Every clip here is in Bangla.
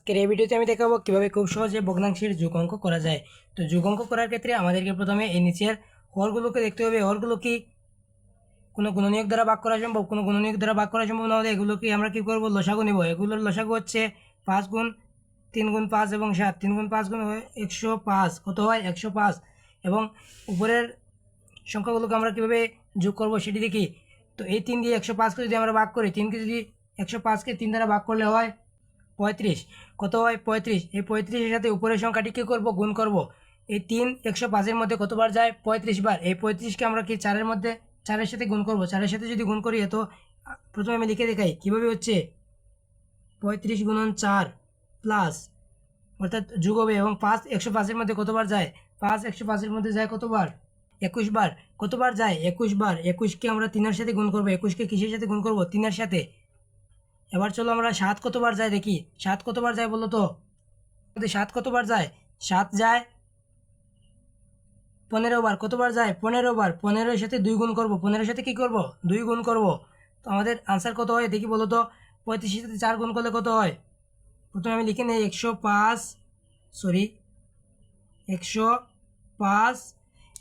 আজকের এই ভিডিওতে আমি দেখাবো কিভাবে খুব সহজে ভগ্নাংশের যোগ অঙ্ক করা যায়। তো যোগ অঙ্ক করার ক্ষেত্রে আমাদেরকে প্রথমে এই নিচের হরগুলোকে দেখতে হবে। হরগুলো কি কোনো গুণনীয়ক দ্বারা ভাগ করা সম্ভব, কোনো গুণনীয়ক দ্বারা ভাগ করা সম্ভব না হলে এগুলোকে আমরা কী করবো, লসাগু নিব। এগুলোর লসাগু হচ্ছে 5 গুণ 3 গুণ 5 এবং 7। 3 গুণ 5 গুণ 105, কত হয় 105। এবং উপরের সংখ্যাগুলোকে আমরা কীভাবে যোগ করবো সেটি দেখি। তো এই 3 দিয়ে 105কে যদি আমরা ভাগ করি, 3কে যদি 105কে 3 দ্বারা ভাগ করলে হয় 35, কত হয় 35। এই 35-এর সাথে উপরের সংখ্যাটি কী করবো, গুণ করব। এই 3 105-এর মধ্যে কতবার যায়, 35 বার। এই 35কে আমরা কি 4-এর মধ্যে 4-এর সাথে গুণ করব। 4-এর সাথে যদি গুণ করি, তো প্রথমে আমি লিখে দেখাই কীভাবে হচ্ছে। 35 গুণন 4 প্লাস, অর্থাৎ যোগ হবে। এবং 5 105-এর মধ্যে কতবার যায়, 5 105-এর মধ্যে যায় কতবার, 21 বার। কতবার যায়, 21 বার। 21কে আমরা 3-এর সাথে গুণ করবো। 21কে কিসের সাথে গুণ করব, 3-এর সাথে। এবার চলো আমরা 7 কতবার যায় দেখি। 7 কতবার যায় বলো তো, 7 কতবার যায়, 7 যায় 15 বার। কতবার যায়, 15 বার। 15-এর সাথে 2 গুণ করব। 15-এর সাথে কী করব, 2 গুণ করব। তো আমাদের আনসার কত হয় দেখি বলো তো। 35-এর সাথে 4 গুণ করলে কত হয়। প্রথমে আমি লিখে নিই 105, 105,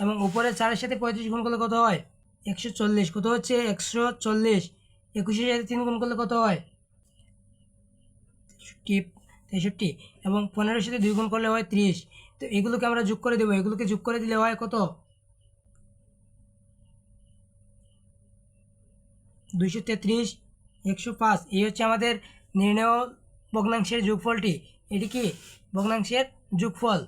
এবং উপরে 4-এর সাথে 35 গুণ করলে কত হয়, 140। কত হচ্ছে 140। 21-এর সাথে 3 গুণ করলে কত হয়, 63। এবং 15-এর সাথে 2 গুণ করলে হয় 30। তো এগুলোকে আমরা যোগ করে দেবো। এগুলোকে যোগ করে দিলে হয় কত, 233, 105। এই হচ্ছে আমাদের নির্ণেয় ভগ্নাংশের যোগফলটি। এটি কি ভগ্নাংশের যোগফল।